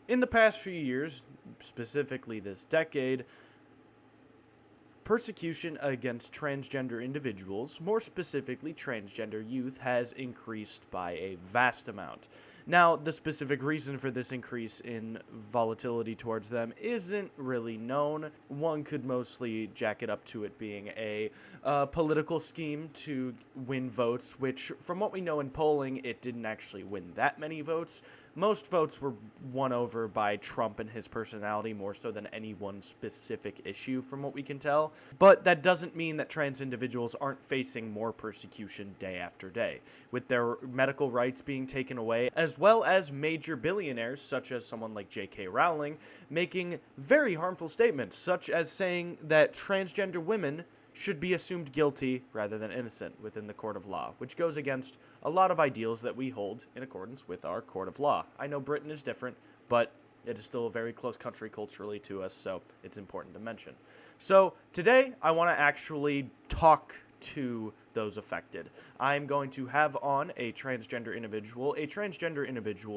In the past few years, specifically this decade, persecution against transgender individuals, more specifically transgender youth, has increased by a vast amount. Now, the specific reason for this increase in volatility towards them isn't really known. One could mostly jack it up to it being a political scheme to win votes, which, from what we know in polling, it didn't actually win that many votes. Most votes were won over by Trump and his personality more so than any one specific issue, from what we can tell. But that doesn't mean that trans individuals aren't facing more persecution day after day, with their medical rights being taken away, as well as major billionaires, such as someone like J.K. Rowling, making very harmful statements, such as saying that transgender women should be assumed guilty rather than innocent within the court of law, which goes against a lot of ideals that we hold in accordance with our court of law. I know Britain is different, but it is still a very close country culturally to us, so it's important to mention. So today, I want to actually talk to those affected. I'm going to have on a transgender individual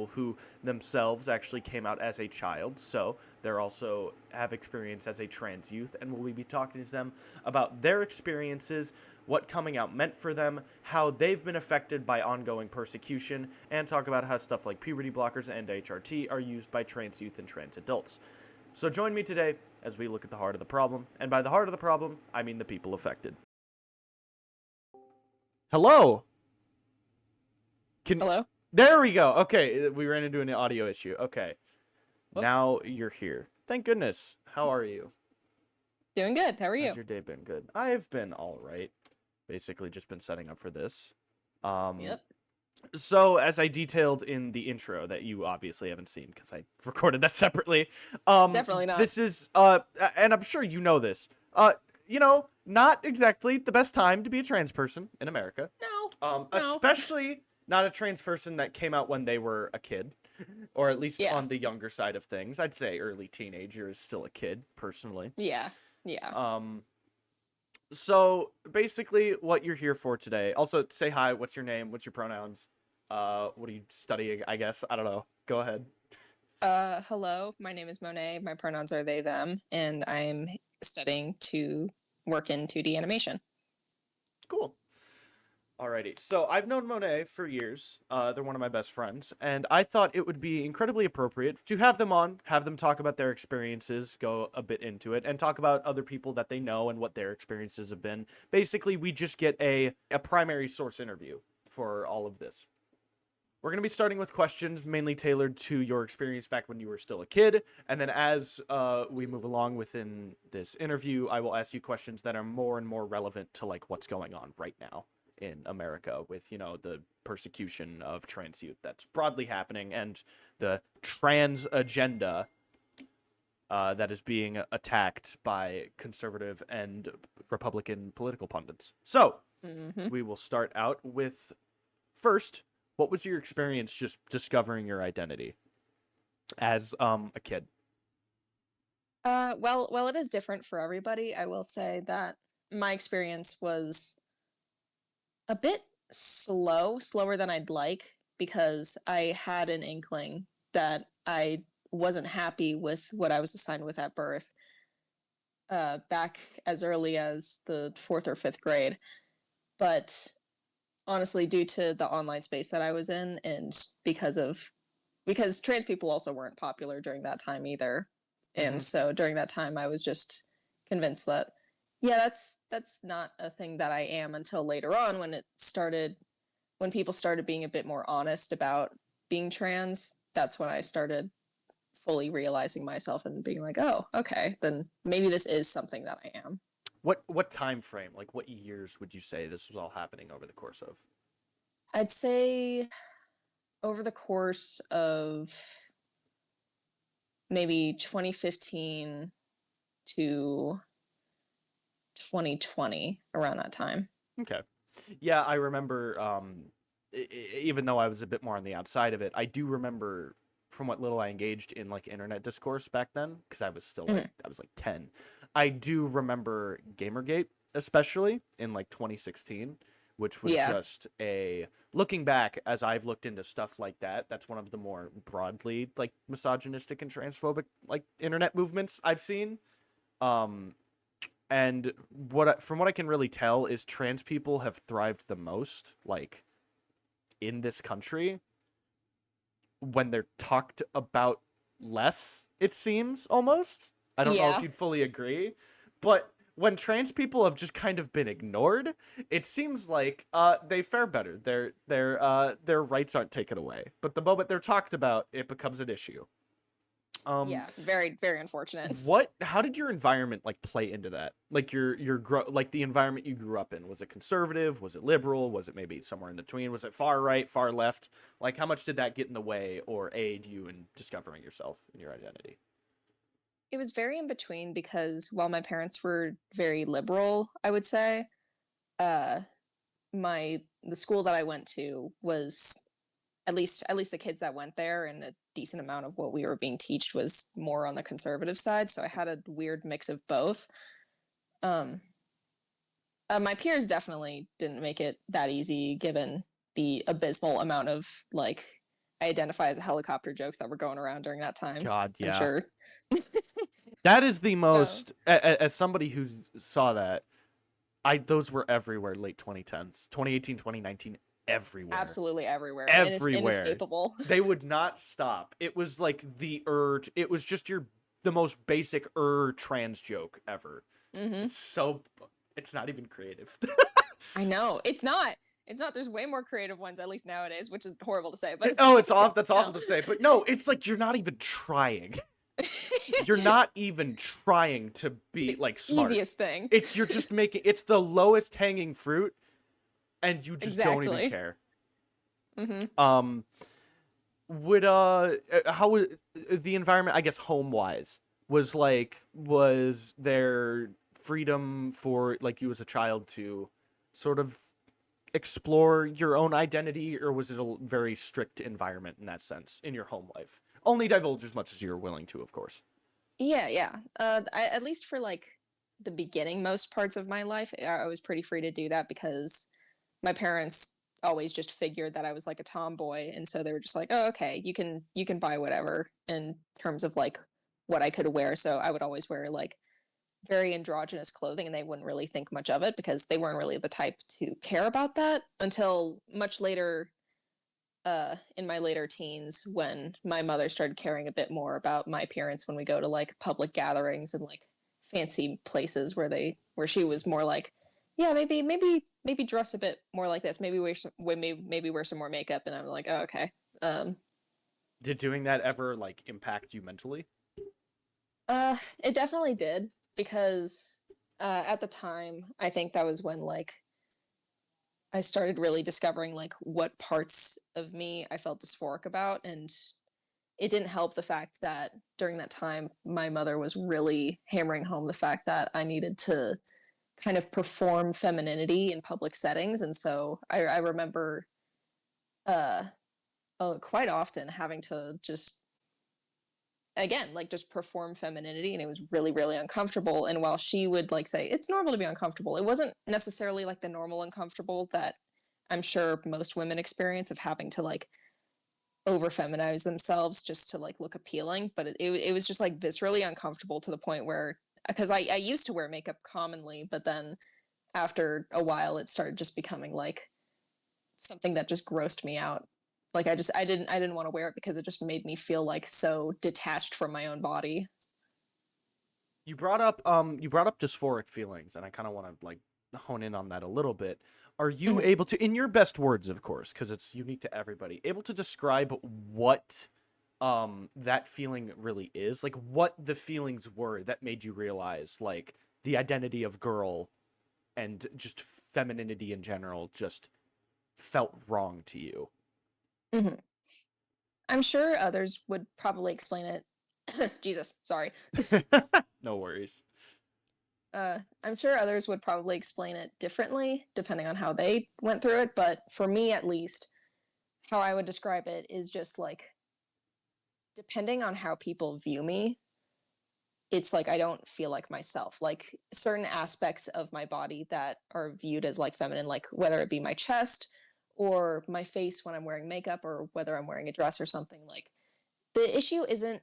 who themselves actually came out as a child, so they're also have experience as a trans youth, and we'll be talking to them about their experiences, what coming out meant for them, how they've been affected by ongoing persecution, and talk about how stuff like puberty blockers and HRT are used by trans youth and trans adults. So join me today as we look at the heart of the problem, and by the heart of the problem, I mean the people affected. Hello. Can Hello? There we go. Okay, we ran into an audio issue. Okay. Whoops. Now you're here. Thank goodness. How are you? Doing good. How are How's you? your day been? Good. I've been all right. Basically just been setting up for this. Um Yep. so as I detailed in the intro that you obviously haven't seen because I recorded that separately. Definitely not. This is and I'm sure you know this. Not exactly the best time to be a trans person in America. No. No. Especially not a trans person that came out when they were a kid, or at least Yeah. on the younger side of things. I'd say early teenager is still a kid, personally. Yeah. Yeah. Um, so basically, what you're here for today. Also, say hi. What's your name? What's your pronouns? What are you studying? I guess I don't know. Go ahead. Hello. My name is Monet. My pronouns are they, them, and I'm studying to work in 2D animation. Cool. Alrighty. So I've known Monet for years. They're one of my best friends, and I thought it would be incredibly appropriate to have them on, have them talk about their experiences, go a bit into it, and talk about other people that they know and what their experiences have been. Basically, we just get a primary source interview for all of this. We're going to be starting with questions mainly tailored to your experience back when you were still a kid. And then as we move along within this interview, I will ask you questions that are more and more relevant to like what's going on right now in America with, the persecution of trans youth that's broadly happening and the trans agenda that is being attacked by conservative and Republican political pundits. So Mm-hmm. we will start out with first, what was your experience just discovering your identity as a kid? Well, it is different for everybody. I will say that my experience was a bit slower than I'd like, because I had an inkling that I wasn't happy with what I was assigned with at birth, back as early as the fourth or fifth grade. But honestly, due to the online space that I was in, and because trans people also weren't popular during that time either. Mm-hmm. And so during that time I was just convinced that, yeah, that's not a thing that I am, until later on when people started being a bit more honest about being trans. That's when I started fully realizing myself and being like, oh, okay, then maybe this is something that I am. What time frame, like what years would you say this was all happening over the course of? I'd say over the course of maybe 2015 to 2020, around that time. Okay. Yeah, I remember even though I was a bit more on the outside of it, I do remember from what little I engaged in like internet discourse back then because I was still Mhm. I was like 10. I do remember Gamergate especially in like 2016 which was Yeah. just a looking back as I've looked into stuff like that, that's one of the more broadly like misogynistic and transphobic like internet movements I've seen. Um and from what I can really tell is trans people have thrived the most like in this country when they're talked about less, it seems almost. I don't know if Yeah. you'd fully agree, but when trans people have just kind of been ignored, it seems like they fare better. Their rights aren't taken away. But the moment they're talked about, it becomes an issue. Um Yeah. Very, very unfortunate. how did your environment like play into that? Like like the environment you grew up in, was it conservative, was it liberal, was it maybe somewhere in between, was it far right, far left? Like how much did that get in the way or aid you in discovering yourself and your identity? It was very in between because while my parents were very liberal, I would say, uh, the school that I went to was at least the kids that went there and a decent amount of what we were being taught was more on the conservative side. So I had a weird mix of both. Um, my peers definitely didn't make it that easy given the abysmal amount of like I identify as a helicopter jokes that were going around during that time. God, I'm yeah. sure. That is the So most as somebody who saw that, I those were everywhere late 2010s, 2018, 2019, everywhere. absolutely everywhere and it's Everywhere. inescapable. They would not stop. It was like the urge. It was just the most basic trans joke ever. Hmm. It's so it's not even creative. I know it's not. There's way more creative ones, at least nowadays, which is horrible to say, but Oh, it's off. That's still. awful to say, but no, it's like you're not even trying. You're not even trying to be The like smart. easiest thing. You're just making it's the lowest hanging fruit, and you just don't even Exactly. care. Hmm. Um, would how was the environment, I guess, home wise, was there freedom for like you as a child to sort of explore your own identity, or was it a very strict environment in that sense in your home life? Only divulge as much as you're willing to, of course. Yeah, yeah. At least for like the beginning, most parts of my life, I was pretty free to do that because my parents always just figured that I was like a tomboy, and so they were just like, "Oh, okay, you can buy whatever," in terms of like what I could wear. So I would always wear like very androgynous clothing, and they wouldn't really think much of it because they weren't really the type to care about that until much later, in my later teens, when my mother started caring a bit more about my appearance when we go to like public gatherings and like fancy places where she was more like, yeah, maybe dress a bit more like this, maybe wear some more makeup, and I'm like, oh, okay. um Did doing that ever like impact you mentally? it definitely did because at the time I think that was when like I started really discovering like what parts of me I felt dysphoric about, and it didn't help the fact that during that time my mother was really hammering home the fact that I needed to kind of perform femininity in public settings, and so I remember uh, quite often having to just again like just perform femininity, and it was really really uncomfortable. And while she would like say it's normal to be uncomfortable, it wasn't necessarily like the normal uncomfortable that I'm sure most women experience of having to like over feminize themselves just to like look appealing, but it was just like viscerally uncomfortable to the point where because I used to wear makeup commonly, but then after a while it started just becoming like something that just grossed me out. Like I didn't want to wear it because it just made me feel like so detached from my own body. You brought up dysphoric feelings, and I kind of want to like hone in on that a little bit. Are you Mhm. able to, in your best words, of course, because it's unique to everybody, able to describe what that feeling really is? Like what the feelings were that made you realize like the identity of girl and just femininity in general just felt wrong to you. Mhm. I'm sure others would probably explain it. Jesus, sorry. No worries. I'm sure others would probably explain it differently depending on how they went through it, but for me at least, how I would describe it is just like depending on how people view me, it's like I don't feel like myself. Like certain aspects of my body that are viewed as like feminine, like whether it be my chest or my face when I'm wearing makeup or whether I'm wearing a dress or something, like the issue isn't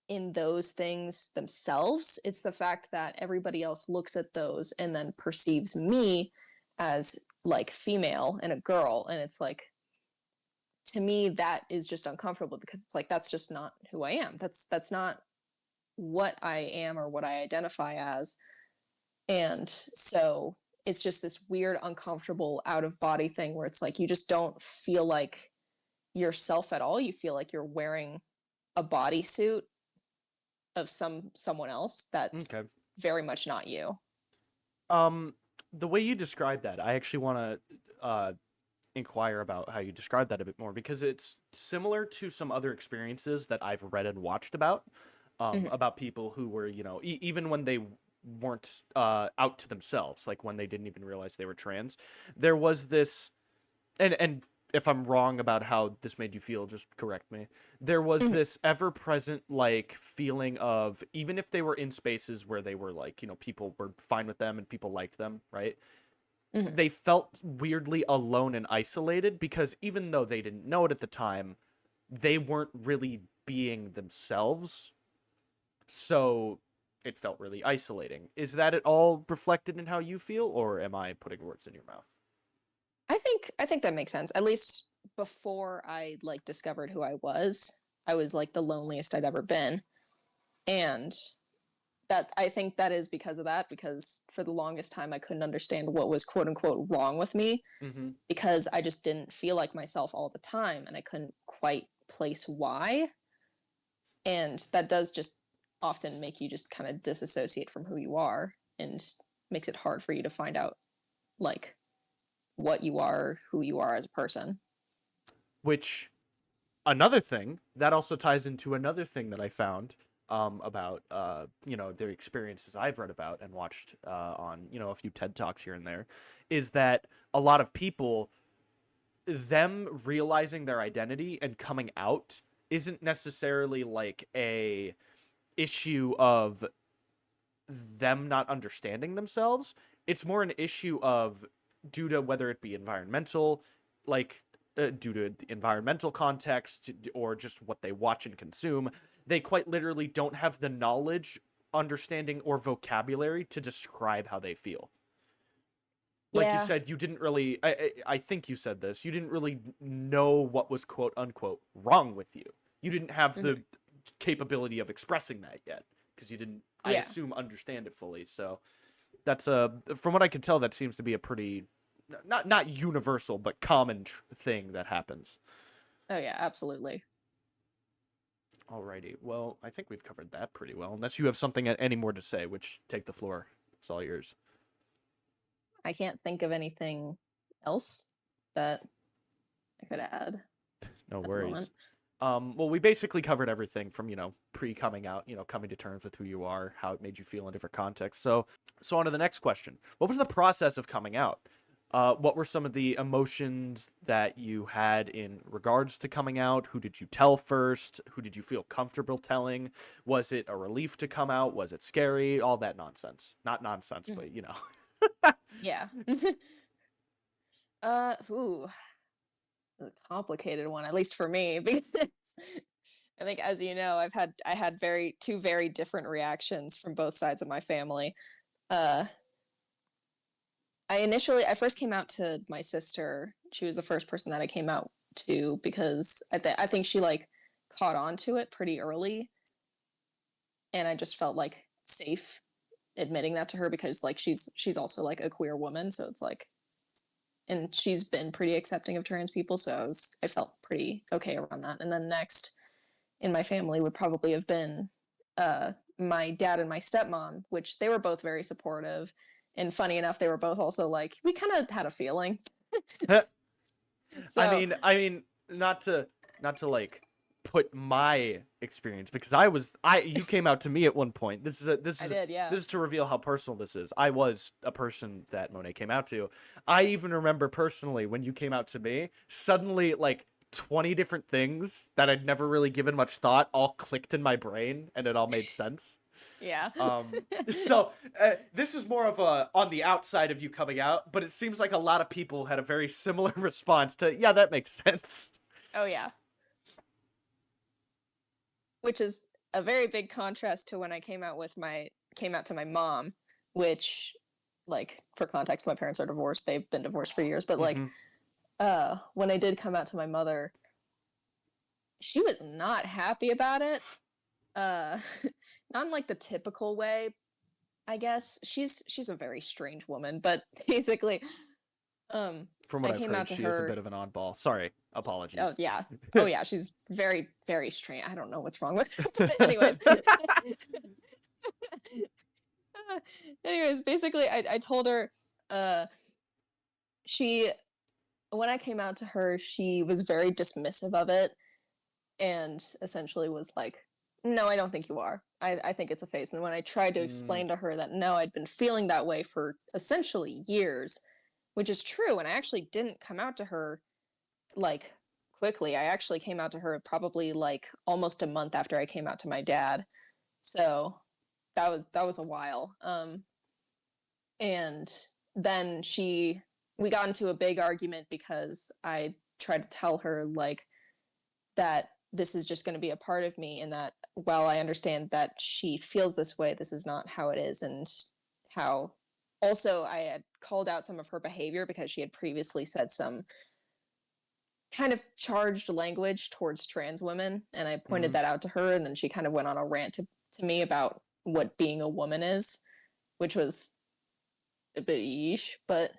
in those things themselves. It's the fact that everybody else looks at those and then perceives me as like female and a girl. And it's like, to me, that is just uncomfortable because it's like, that's just not who I am. That's not what I am or what I identify as. And so it's just this weird, uncomfortable out of body thing where it's like you just don't feel like yourself at all. You feel like you're wearing a bodysuit of someone else that's Okay. very much not you. Um, the way you describe that, I actually want to inquire about how you describe that a bit more because it's similar to some other experiences that I've read and watched Mhm. about people who were, even when they weren't out to themselves, like when they didn't even realize they were trans, there was this, and if I'm wrong about how this made you feel, just correct me. There was Mhm. this ever present like feeling of even if they were in spaces where they were like, people were fine with them and people liked them, right? Mhm. They felt weirdly alone and isolated because even though they didn't know it at the time, they weren't really being themselves. So it felt really isolating. Is that at all reflected in how you feel, or am I putting words in your mouth? I think that makes sense. At least before I like discovered who I was like the loneliest I'd ever been. And that I think that is because of that, because for the longest time I couldn't understand what was quote unquote wrong with me Mm-hmm. because I just didn't feel like myself all the time and I couldn't quite place why. And that does just often make you just kind of disassociate from who you are and makes it hard for you to find out like what you are, who you are as a person. Which another thing that also ties into another thing that I found about the experiences I've read about and watched on a few TED Talks here and there, is that a lot of people, them realizing their identity and coming out isn't necessarily like a issue of them not understanding themselves. It's more an issue of due to whether it be environmental, like due to the environmental context or just what they watch and consume. They quite literally don't have the knowledge, understanding, or vocabulary to describe how they feel. Like you Yeah. said, you didn't really. I think you said this. You didn't really know what was quote unquote wrong with you. You didn't have the Mhm. capability of expressing that yet because you didn't, I Yeah. assume, understand it fully. So that's a, from what I can tell, that seems to be a pretty, not universal but common thing that happens. Oh yeah, absolutely. Alrighty, well, I think we've covered that pretty well. Unless you have something any more to say, which take the floor. It's all yours. I can't think of anything else that I could add No at the moment. worries. Well, we basically covered everything from, pre coming out, coming to terms with who you are, how it made you feel in different contexts. So on to the next question. What was the process of coming out? What were some of the emotions that you had in regards to coming out? Who did you tell first? Who did you feel comfortable telling? Was it a relief to come out? Was it scary? All that nonsense. Not nonsense, Mhm. but Yeah. Ooh, a complicated one, at least for me, because I think, as you know, I had very two very different reactions from both sides of my family. Uh, I first came out to my sister. She was the first person that I came out to because I think she like caught on to it pretty early, and I just felt like safe admitting that to her because like she's also like a queer woman, so it's like, and she's been pretty accepting of trans people, so I felt pretty okay around that. And then next in my family would probably have been my dad and my stepmom, which they were both very supportive. And funny enough, they were both also like, we kind of had a feeling. you know. I So mean, I mean, not to like put my experience because I you came out to me at one point. I did, yeah. This is to reveal how personal this is. I was a person that Monet came out to. I even remember personally when you came out to me, suddenly like 20 different things that I'd never really given much thought all clicked in my brain and it all made sense. Yeah. So this is more of a on the outside of you coming out, but it seems like a lot of people had a very similar response to, yeah, that makes sense. Oh yeah. Which is a very big contrast to when I came out to my mom, which, like, for context, my parents are divorced. They've been divorced for years, but like Hmm. when I did come out to my mother, she was not happy about it. Uh not in like the typical way, I guess. She's a very strange woman, but basically um From what I I've came out heard, to she is a her. bit of an oddball. Sorry, Oh apologies. yeah. Oh yeah, she's very, very strange. I don't know what's wrong with her. But anyways. Anyways, basically I told her uh she when I came out to her, she was very dismissive of it and essentially was like, "No, I don't think you are. I think it's a phase." And when I tried to Mm, explain to her that no, I'd been feeling that way for essentially years, which is true, and I actually didn't come out to her like quickly. I actually came out to her probably like almost a month after I came out to my dad. So that was a while. And then we got into a big argument because I tried to tell her like that this is just going to be a part of me, and that while I understand that she feels this way, this is not how it is. And how also I had called out some of her behavior because she had previously said some kind of charged language towards trans women, and I pointed hmm. that out to her, and then she kind of went on a rant to me about what being a woman is, which was a bit yeesh. But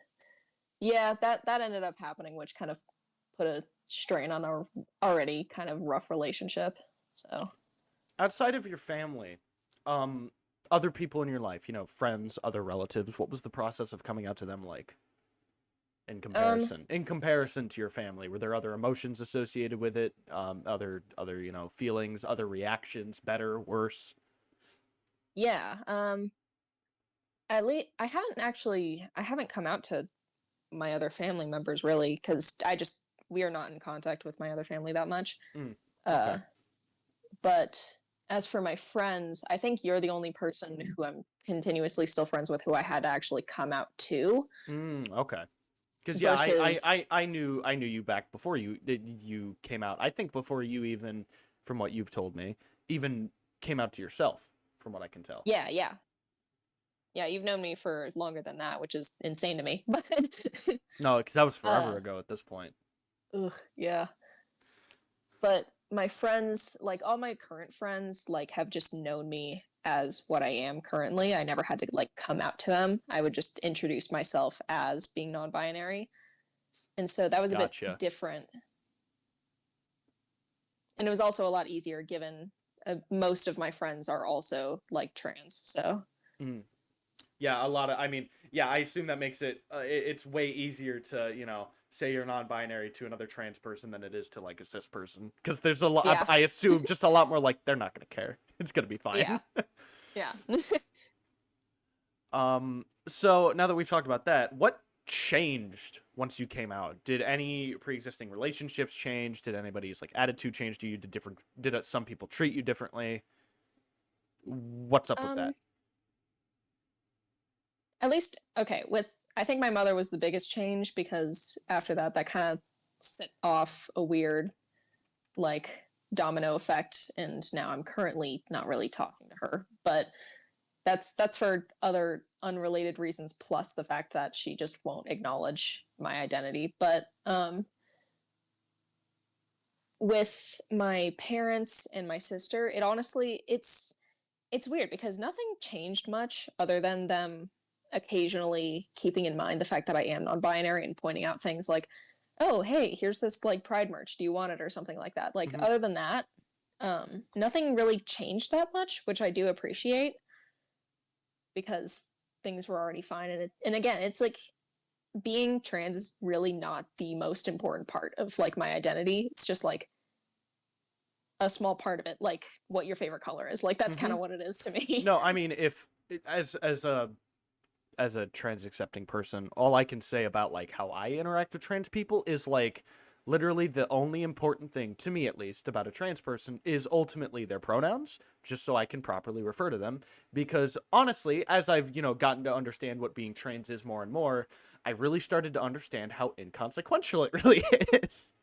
yeah, that ended up happening, which kind of put a strain on our already kind of rough relationship. So Outside of your family, um, other people in your life, friends, other relatives, what was the process of coming out to them like in um comparison? In comparison to your family, were there other emotions associated with it? Other, feelings, other reactions, better, worse? yeah, at least I haven't come out to my other family members really, because we are not in contact with my other family that much. Mm, uh okay. but as for my friends, I think you're the only person who I'm continuously still friends with who I had to actually come out to. Okay. Because yeah, Versus, I knew you back before you came out. I think before you even, from what you've told me, even came out to yourself, from what I can tell. yeah, yeah, yeah, you've known me for longer than that, which is insane to me. But No, because that was uh forever ago at this point. ugh, yeah. But my friends, like all my current friends, like have just known me as what I am currently. I never had to like come out to them. I would just introduce myself as being non-binary. And so that was a bit Gotcha. different. And it was also a lot easier given most of my friends are also like trans. So Mm. Yeah, a lot of. I mean, yeah, I assume that makes it's way easier to say you're non-binary to another trans person than it is to like a cis person, because there's a lot. yeah, I assume just a lot more like they're not gonna care. It's gonna be yeah, fine. yeah. So now that we've talked about that, what changed once you came out? Did any pre-existing relationships change? Did anybody's like attitude change to you? Did some people treat you differently? What's up with um, that? at least okay, with I think my mother was the biggest change because after that that kind of set off a weird like domino effect, and now I'm currently not really talking to her. But that's for other unrelated reasons, plus the fact that she just won't acknowledge my identity. But with my parents and my sister, it honestly it's weird because nothing changed much other than them occasionally keeping in mind the fact that I am non-binary and pointing out things like, "Oh, hey, here's this like pride merch. Do you want it?" or something like that. Like Hmm. other than that, nothing really changed that much, which I do appreciate because things were already fine. And again, it's like being trans is really not the most important part of like my identity. It's just like a small part of it, like what your favorite color is. Like that's kind Hmm. of what it is to me. No, I mean, if as a trans accepting person, all I can say about like how I interact with trans people is like Literally, the only important thing, to me at least, about a trans person is ultimately their pronouns, just so I can properly refer to them. Because honestly, as I've, gotten to understand what being trans is more and more, I really started to understand how inconsequential it really is.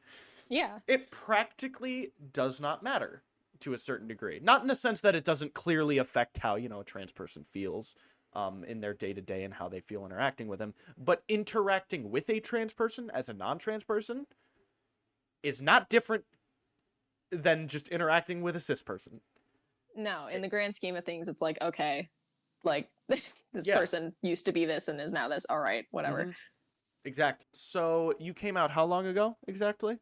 Yeah. It practically does not matter to a certain degree. Not in the sense that it doesn't clearly affect how, a trans person feels in their day to day and how they feel interacting with them, but interacting with a trans person as a non trans person is not different than just interacting with a cis person. No, in the grand scheme of things, it's like, okay, like this Yeah. person used to be this and is now this. All right, whatever. Mm-hmm. Exact. So you came out how long ago exactly?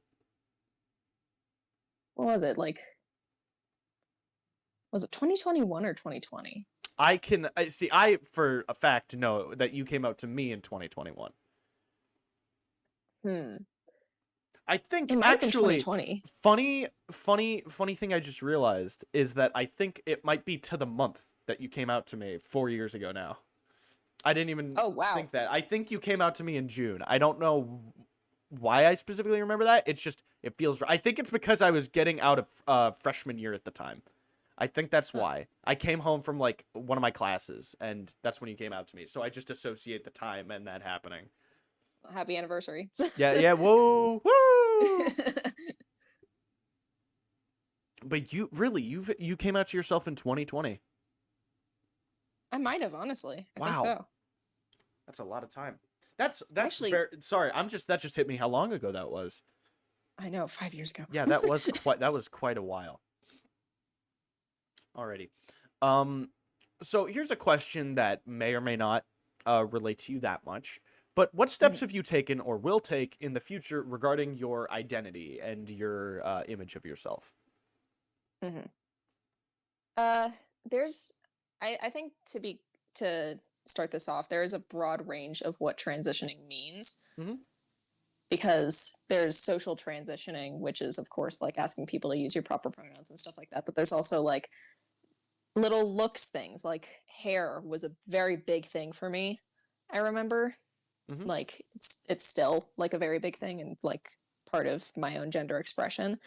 What was it? Like, was it 2021 or 2020? I see. I for a fact know that you came out to me in 2021. Hmm. I think It might have been actually 2020. funny thing I just realized is that I think it might be to the month that you came out to me 4 years ago now. I didn't even Oh, wow. think that. I think you came out to me in June. I don't know why I specifically remember that. It's just it feels. I think it's because I was getting out of freshman year at the time. I think that's Huh. why. I came home from like one of my classes, and that's when you came out to me. So I just associate the time and that happening. Happy anniversary. Yeah, yeah. Whoa, woo! But you came out to yourself in 2020. I might have, honestly. I think Wow, so. that's a lot of time. That's Actually, very sorry. That just hit me how long ago that was. I know, 5 years ago. Yeah, that was quite a while. Alrighty. Um, so here's a question that may or may not relate to you that much. But what steps Mhm, have you taken or will take in the future regarding your identity and your image of yourself? mhm. Uh, there's, I think to start this off, there is a broad range of what transitioning means Hmm. because there's social transitioning, which is of course like asking people to use your proper pronouns and stuff like that. But there's also like little looks things, like hair was a very big thing for me. I remember, Hmm. like it's still like a very big thing and like part of my own gender expression,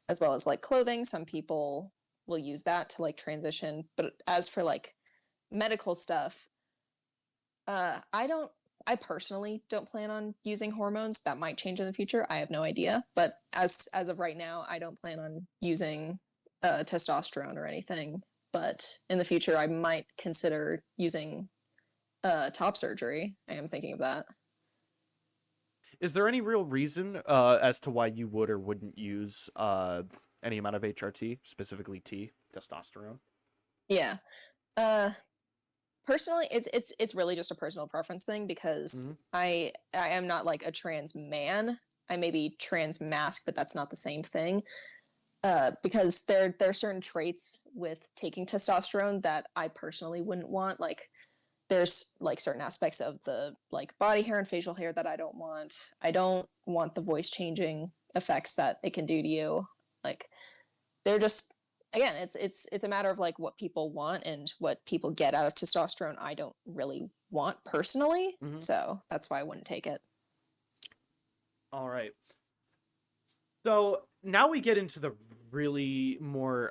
as well as like clothing. Some people will use that to like transition, but as for like medical stuff, I don't. I personally don't plan on using hormones. That might change in the future. I have no idea. But as of right now, I don't plan on using testosterone or anything. But in the future, I might consider using top surgery. I am thinking of that. Is there any real reason as to why you would or wouldn't use any amount of HRT, specifically T, testosterone? Yeah. Uh, Personally, it's really just a personal preference thing Hmm. because I am not like a trans man. I may be trans mask, but that's not the same thing. Because there are certain traits with taking testosterone that I personally wouldn't want. Like there's like certain aspects of the like body hair and facial hair that I don't want. I don't want the voice changing effects that it can do to you. Like they're just again, it's a matter of like what people want and what people get out of testosterone. I don't really want personally, Hmm. so that's why I wouldn't take it. All right. So now we get into the really more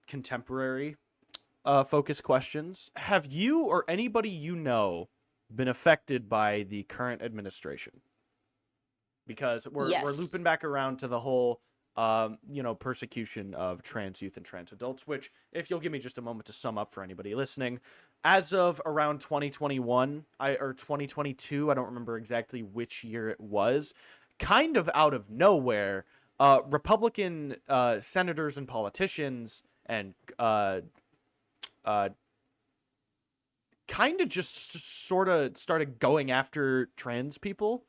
contemporary focus questions. Have you or anybody you know been affected by the current administration? Because we're looping Yes. back around to the whole persecution of trans youth and trans adults, which if you'll give me just a moment to sum up for anybody listening, as of around 2021 or 2022, I don't remember exactly which year it was, kind of out of nowhere, Republican senators and politicians and uh, kind of just sort of started going after trans people,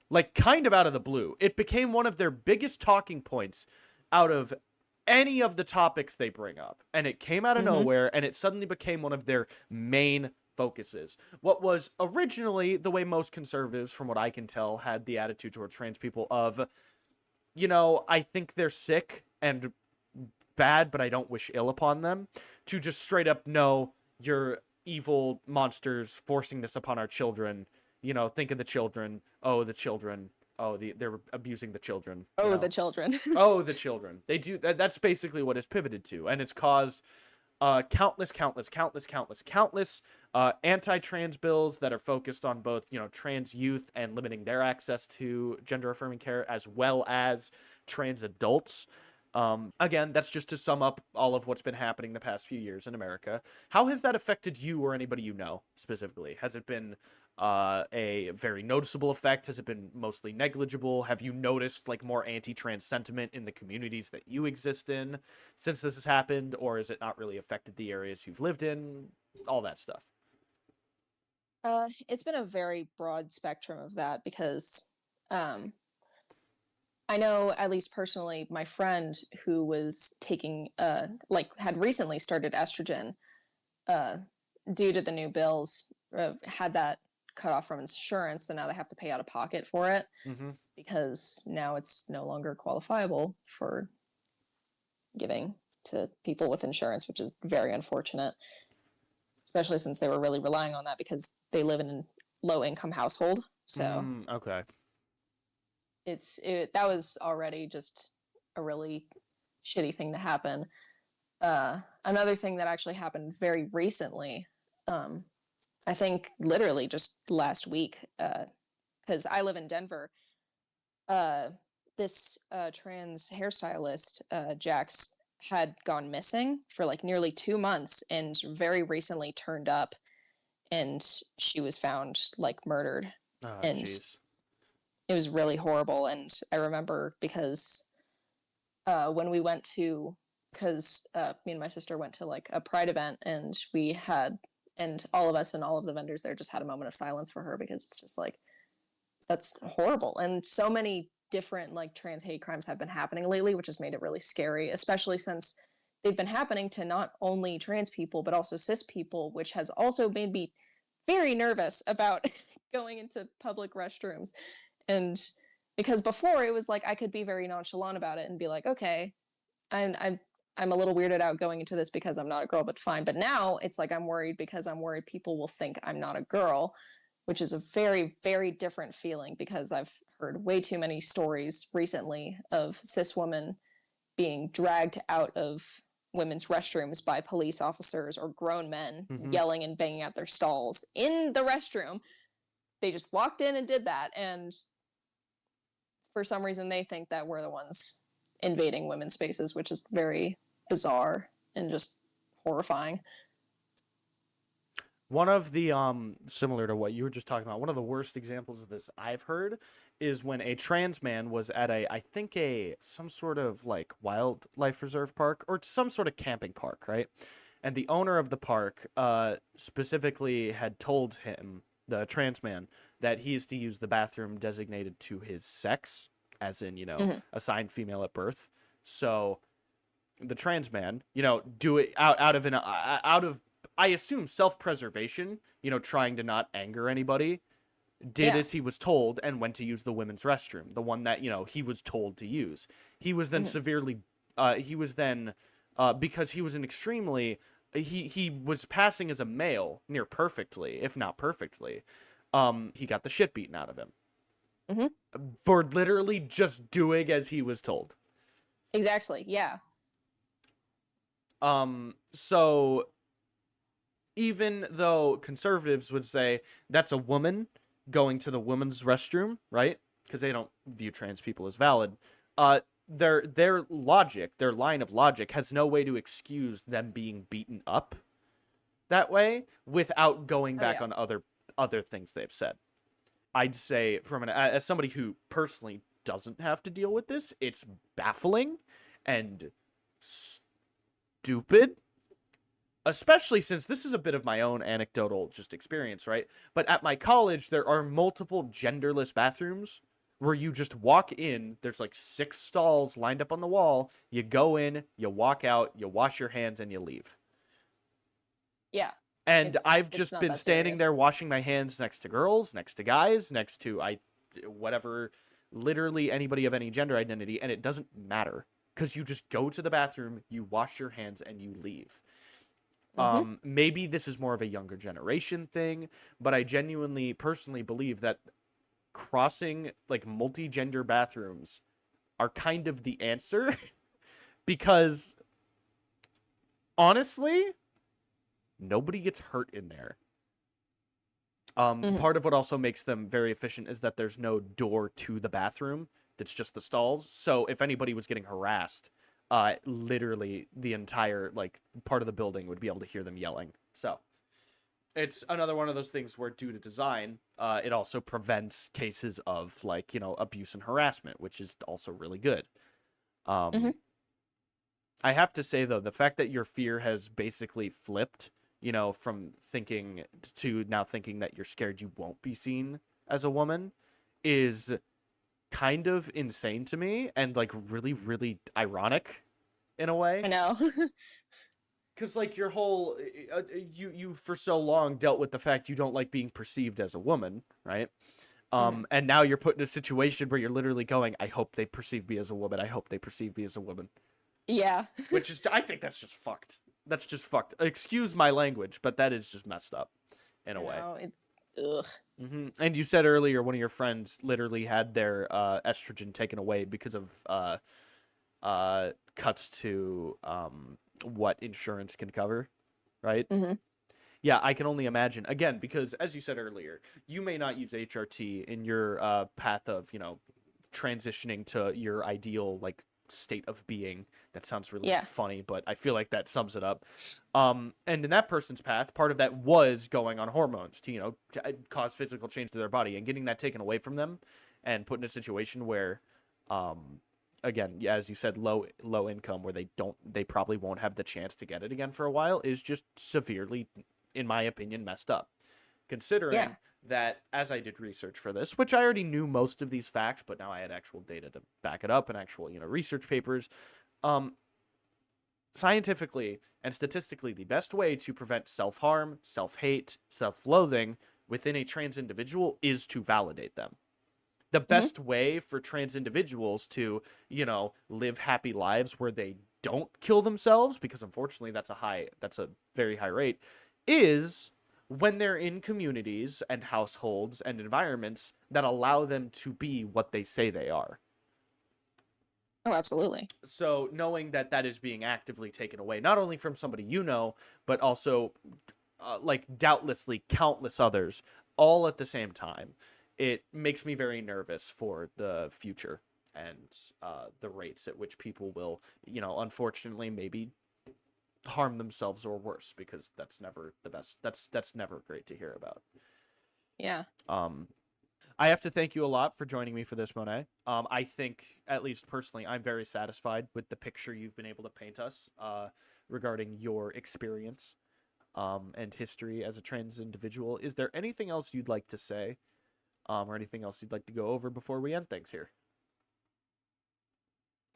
like kind of out of the blue. It became one of their biggest talking points out of any of the topics they bring up. And it came out of Mm-hmm. nowhere and it suddenly became one of their main focuses. What was originally the way most conservatives, from what I can tell, had the attitude towards trans people of, I think they're sick and bad, but I don't wish ill upon them, to just straight up, no, you're evil monsters forcing this upon our children. Think of the children. Oh, the children. they're abusing the children, you Oh, know. the children. Oh, the children. They do that's basically what it's pivoted to, and it's caused countless anti-trans bills that are focused on both, trans youth and limiting their access to gender-affirming care, as well as trans adults. Again, that's just to sum up all of what's been happening the past few years in America. How has that affected you or anybody you know specifically? Has it been a very noticeable effect? Has it been mostly negligible? Have you noticed like more anti-trans sentiment in the communities that you exist in since this has happened, or has it not really affected the areas you've lived in? All that stuff. It's been a very broad spectrum of that because um, I know, at least personally, my friend who was taking, like, had recently started estrogen, uh, due to the new bills, had that cut off from insurance, so now they have to pay out of pocket for it Mm-hmm. because now it's no longer qualifiable for giving to people with insurance, which is very unfortunate, especially since they were really relying on that because they live in a low income household. So Okay. that was already just a really shitty thing to happen. Another thing that actually happened very recently, um, I think literally just last week, because I live in Denver. Uh, this trans hairstylist, Jax, had gone missing for like nearly 2 months and very recently turned up, and she was found like murdered. Oh, And jeez. it was really horrible. And I remember because when we went to, because me and my sister went to like a pride event, and we had, and all of us and all of the vendors there just had a moment of silence for her because it's just like, that's horrible. And so many different like trans hate crimes have been happening lately, which has made it really scary, especially since they've been happening to not only trans people but also cis people, which has also made me very nervous about going into public restrooms. And because before it was like I could be very nonchalant about it and be like, okay, I'm a little weirded out going into this because I'm not a girl, but fine. But now it's like I'm worried because I'm worried people will think I'm not a girl, which is a very, very different feeling because I've heard way too many stories recently of cis women being dragged out of women's restrooms by police officers or grown men Mm-hmm. yelling and banging at their stalls in the restroom. They just walked in and did that. And for some reason, they think that we're the ones invading women's spaces, which is very bizarre and just horrifying. One of the similar to what you were just talking about, one of the worst examples of this I've heard is when a trans man was at I think a some sort of like wildlife reserve park or some sort of camping park, right? And the owner of the park specifically had told him, the trans man, that he is to use the bathroom designated to his sex, as in, Mm-hmm. assigned female at birth. So the trans man, do it out of I assume self-preservation, trying to not anger anybody, did Yeah. as he was told and went to use the women's restroom, the one that, he was told to use. He was then Mm-hmm. severely he was then because he was an extremely he was passing as a male near perfectly, if not perfectly. He got the shit beaten out of him Mm-hmm. for literally just doing as he was told. Exactly. Yeah. So even though conservatives would say that's a woman going to the women's restroom, right? Because they don't view trans people as valid. Their logic, their line of logic, has no way to excuse them being beaten up that way without going Oh, back yeah. on other things they've said. I'd say as somebody who personally doesn't have to deal with this, it's baffling and stupid, especially since this is a bit of my own anecdotal just experience, right? But at my college, there are multiple genderless bathrooms where you just walk in. There's like 6 stalls lined up on the wall. You go in, you walk out, you wash your hands, and you leave. Yeah. And It's I've it's just not been that standing serious. there washing my hands next to girls, next to guys, next to whatever, literally anybody of any gender identity, and it doesn't matter because you just go to the bathroom, you wash your hands, and you leave. Mm-hmm. Maybe this is more of a younger generation thing, but I genuinely, personally believe that crossing like multi-gender bathrooms are kind of the answer because honestly, nobody gets hurt in there. Mhm. Part of what also makes them very efficient is that there's no door to the bathroom. It's just the stalls. So if anybody was getting harassed, literally the entire like part of the building would be able to hear them yelling. So it's another one of those things where, due to design, it also prevents cases of like abuse and harassment, which is also really good. Mhm. Um, I have to say though, the fact that your fear has basically flipped, from thinking to now thinking that you're scared you won't be seen as a woman, is kind of insane to me and like really, really ironic in a way. I know. Because like your whole you for so long dealt with the fact you don't like being perceived as a woman, right? Mhm. And now you're put in a situation where you're literally going, I hope they perceive me as a woman. I hope they perceive me as a woman. Yeah. Which is, I think that's just fucked. That's just fucked. Excuse my language, but that is just messed up in a I way. know, it's ugh. And you said earlier one of your friends literally had their estrogen taken away because of cuts to what insurance can cover, right? Mhm. Yeah, I can only imagine. Again, because as you said earlier, you may not use HRT in your path of, transitioning to your ideal like state of being. That sounds really Yeah. funny, but I feel like that sums it up. And in that person's path, part of that was going on hormones to, cause physical change to their body, and getting that taken away from them and put in a situation where again, yeah, as you said, low income, where they probably won't have the chance to get it again for a while, is just severely, in my opinion, messed up. Yeah. Considering that, as I did research for this, which I already knew most of these facts, but now I had actual data to back it up and actual, research papers. Um, Scientifically and statistically, the best way to prevent self harm, self hate, self loathing within a trans individual is to validate them. The Mhm. best way for trans individuals to, live happy lives where they don't kill themselves, because unfortunately that's a very high rate, is when they're in communities and households and environments that allow them to be what they say they are. Oh, absolutely. So knowing that that is being actively taken away, not only from somebody but also like doubtlessly countless others, all at the same time, it makes me very nervous for the future and the rates at which people will, unfortunately, maybe harm themselves or worse, because that's never the best. That's never great to hear about. Yeah. Um, I have to thank you a lot for joining me for this, Monet. I think, at least personally, I'm very satisfied with the picture you've been able to paint us regarding your experience and history as a trans individual. Is there anything else you'd like to say, or anything else you'd like to go over before we end things here?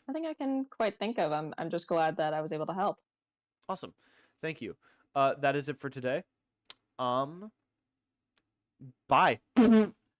I think I can quite think of. I'm just glad that I was able to help. Awesome. Thank you. That is it for today. Um, Bye.